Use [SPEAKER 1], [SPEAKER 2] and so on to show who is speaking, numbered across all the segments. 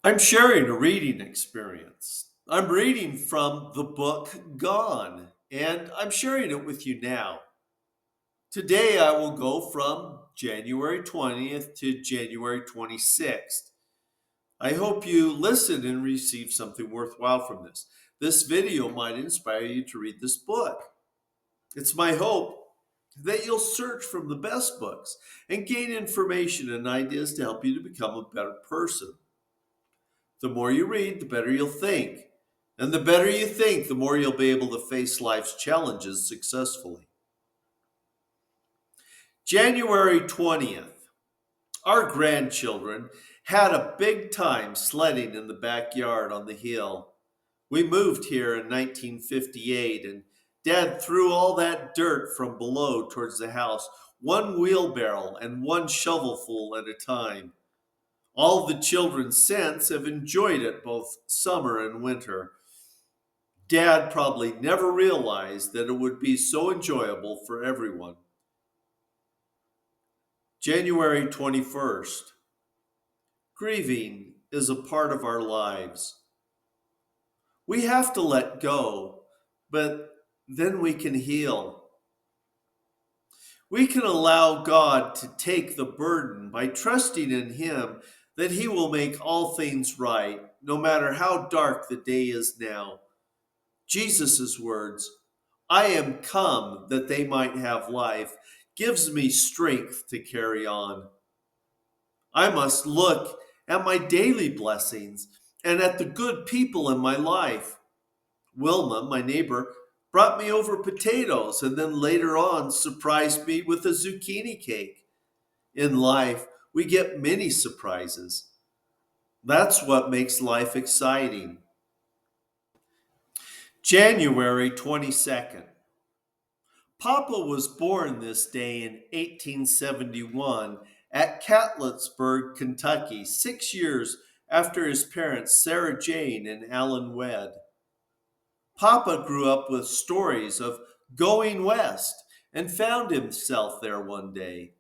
[SPEAKER 1] I'm sharing a reading experience. I'm reading from the book Gone, and I'm sharing it with you now. Today I will go from January 20th to January 26th. I hope you listen and receive something worthwhile from this. This video might inspire you to read this book. It's my hope that you'll search from the best books and gain information and ideas to help you to become a better person. The more you read, the better you'll think. And the better you think, the more you'll be able to face life's challenges successfully. January 20th. Our grandchildren had a big time sledding in the backyard on the hill. We moved here in 1958, and Dad threw all that dirt from below towards the house, one wheelbarrow and one shovelful at a time. All the children since have enjoyed it both summer and winter. Dad probably never realized that it would be so enjoyable for everyone. January 21st. Grieving is a part of our lives. We have to let go, but then we can heal. We can allow God to take the burden by trusting in Him that He will make all things right, no matter how dark the day is now. Jesus' words, I am come that they might have life, gives me strength to carry on. I must look at my daily blessings and at the good people in my life. Wilma, my neighbor, brought me over potatoes and then later on surprised me with a zucchini cake. In life, we get many surprises. That's what makes life exciting. January 22nd. Papa was born this day in 1871 at Catlettsburg, Kentucky, 6 years after his parents Sarah Jane and Alan wed. Papa grew up with stories of going west and found himself there one day.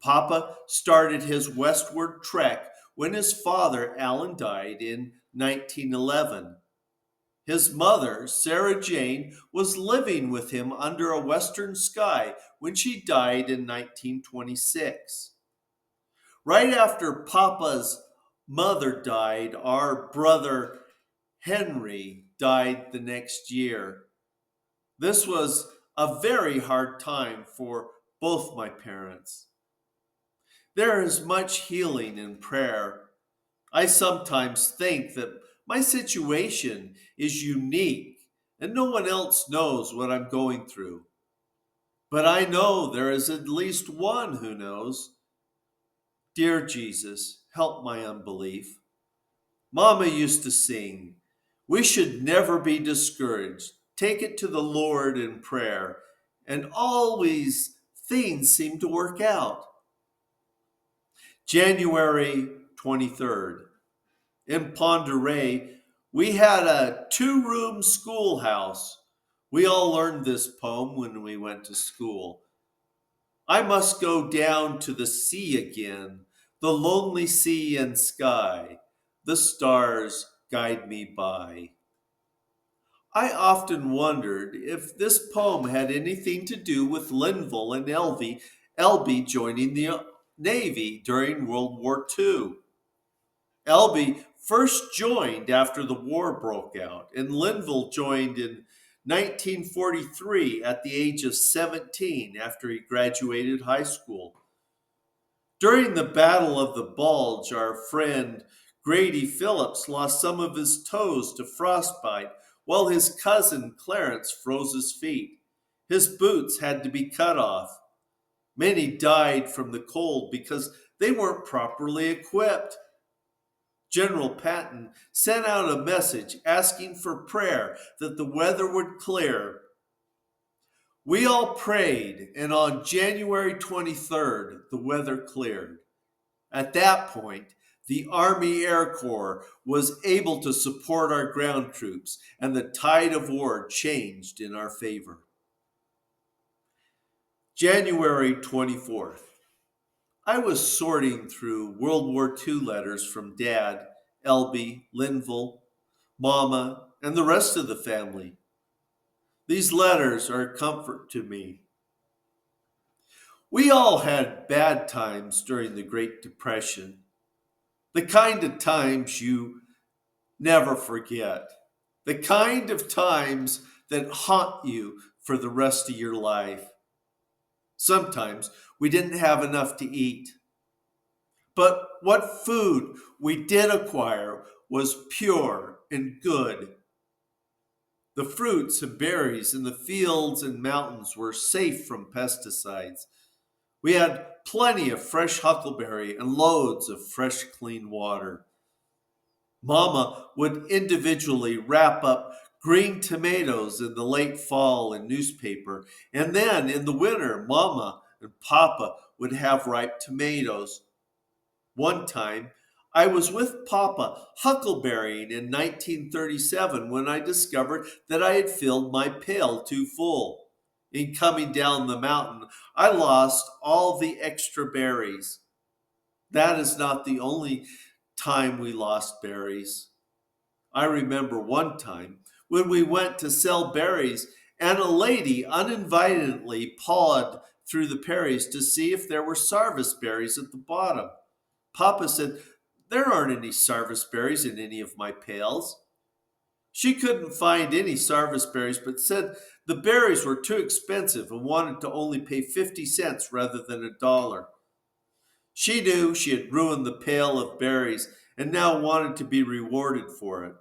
[SPEAKER 1] Papa started his westward trek when his father, Alan, died in 1911. His mother, Sarah Jane, was living with him under a western sky when she died in 1926. Right after Papa's mother died, our brother Henry died the next year. This was a very hard time for both my parents. There is much healing in prayer. I sometimes think that my situation is unique and no one else knows what I'm going through. But I know there is at least one who knows. Dear Jesus, help my unbelief. Mama used to sing, we should never be discouraged. Take it to the Lord in prayer, and always things seem to work out. January 23rd. In Ponderay, we had a two-room schoolhouse. We all learned this poem when we went to school. I must go down to the sea again, the lonely sea and sky. The stars guide me by. I often wondered if this poem had anything to do with Linville and Elby joining the Navy during World War II. Elby first joined after the war broke out, and Linville joined in 1943 at the age of 17 after he graduated high school. During the Battle of the Bulge, our friend Grady Phillips lost some of his toes to frostbite while his cousin Clarence froze his feet. His boots had to be cut off. Many died from the cold because they weren't properly equipped. General Patton sent out a message asking for prayer that the weather would clear. We all prayed, and on January 23rd, the weather cleared. At that point, the Army Air Corps was able to support our ground troops, and the tide of war changed in our favor. January 24th. I was sorting through World War II letters from Dad, Elby, Linville, Mama, and the rest of the family. These letters are a comfort to me. We all had bad times during the Great Depression, the kind of times you never forget, the kind of times that haunt you for the rest of your life. Sometimes we didn't have enough to eat, but what food we did acquire was pure and good. The fruits and berries in the fields and mountains were safe from pesticides. We had plenty of fresh huckleberry and loads of fresh, clean water. Mama would individually wrap up green tomatoes in the late fall in newspaper, and then in the winter, Mama and Papa would have ripe tomatoes. One time, I was with Papa huckleberrying in 1937 when I discovered that I had filled my pail too full. In coming down the mountain, I lost all the extra berries. That is not the only time we lost berries. I remember one time when we went to sell berries and a lady uninvitedly pawed through the berries to see if there were sarvice berries at the bottom. Papa said, "There aren't any sarvice berries in any of my pails." She couldn't find any sarvice berries, but said the berries were too expensive and wanted to only pay 50 cents rather than $1. She knew she had ruined the pail of berries and now wanted to be rewarded for it.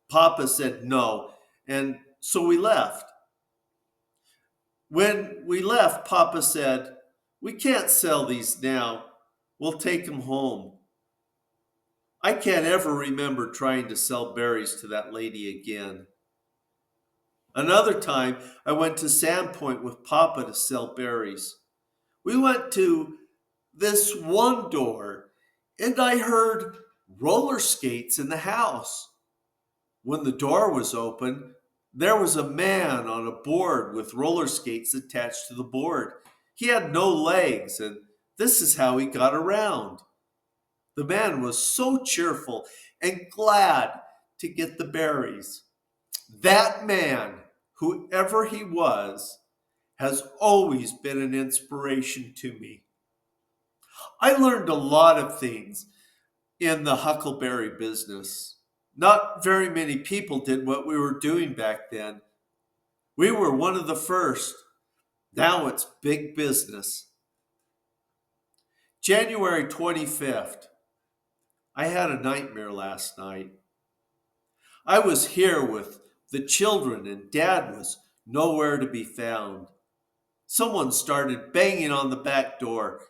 [SPEAKER 1] Papa said no, and so we left. When we left, Papa said, "We can't sell these now. We'll take them home." I can't ever remember trying to sell berries to that lady again. Another time, I went to Sandpoint with Papa to sell berries. We went to this one door, and I heard roller skates in the house. When the door was open, there was a man on a board with roller skates attached to the board. He had no legs, and this is how he got around. The man was so cheerful and glad to get the berries. That man, whoever he was, has always been an inspiration to me. I learned a lot of things in the huckleberry business. Not very many people did what we were doing back then. We were one of the first. Now it's big business. January 25th. I had a nightmare last night. I was here with the children and Dad was nowhere to be found. Someone started banging on the back door.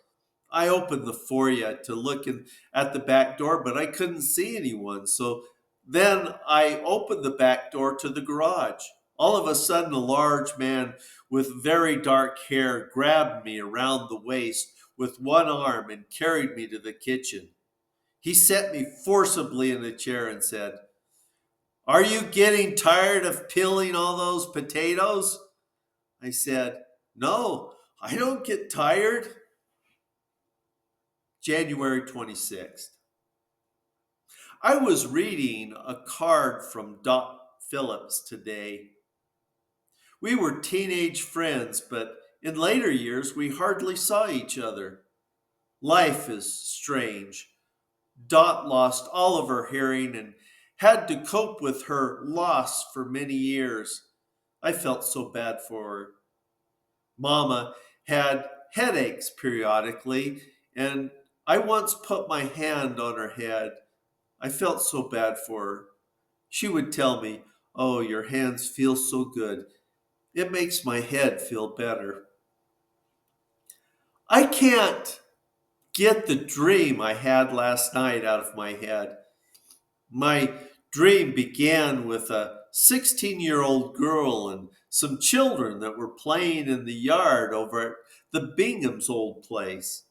[SPEAKER 1] I opened the foyer to look at the back door, but I couldn't see anyone. So then I opened the back door to the garage. All of a sudden, a large man with very dark hair grabbed me around the waist with one arm and carried me to the kitchen. He set me forcibly in a chair and said, "Are you getting tired of peeling all those potatoes?" I said, "No, I don't get tired." January 26th. I was reading a card from Dot Phillips today. We were teenage friends, but in later years we hardly saw each other. Life is strange. Dot lost all of her hearing and had to cope with her loss for many years. I felt so bad for her. Mama had headaches periodically, and I once put my hand on her head. I felt so bad for her. She would tell me, "Oh, your hands feel so good. It makes my head feel better." I can't get the dream I had last night out of my head. My dream began with a 16-year-old girl and some children that were playing in the yard over at the Bingham's old place.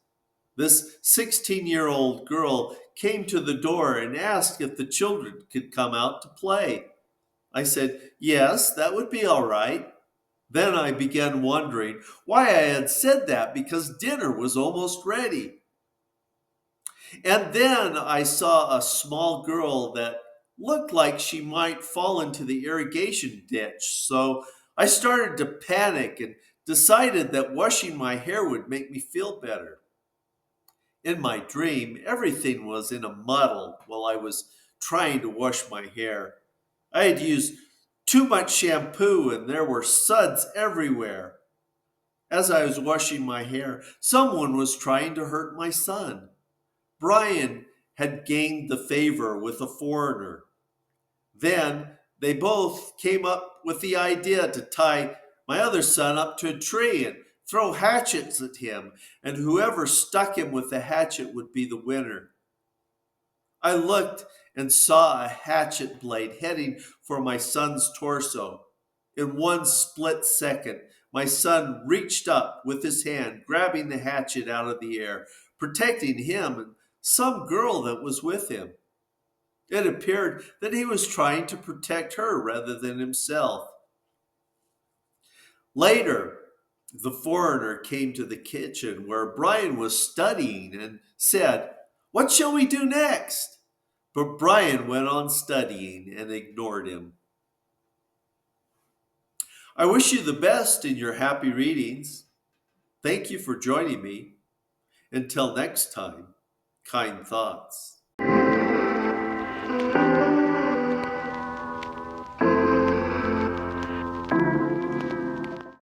[SPEAKER 1] This 16-year-old girl came to the door and asked if the children could come out to play. I said, yes, that would be all right. Then I began wondering why I had said that because dinner was almost ready. And then I saw a small girl that looked like she might fall into the irrigation ditch. So I started to panic and decided that washing my hair would make me feel better. In my dream, everything was in a muddle while I was trying to wash my hair. I had used too much shampoo and there were suds everywhere. As I was washing my hair, someone was trying to hurt my son. Brian had gained the favor with a foreigner. Then they both came up with the idea to tie my other son up to a tree and throw hatchets at him, and whoever stuck him with the hatchet would be the winner. I looked and saw a hatchet blade heading for my son's torso. In one split second, my son reached up with his hand, grabbing the hatchet out of the air, protecting him and some girl that was with him. It appeared that he was trying to protect her rather than himself. Later, the foreigner came to the kitchen where Brian was studying and said, "What shall we do next?" But Brian went on studying and ignored him. I wish you the best in your happy readings. Thank you for joining me. Until next time, kind thoughts.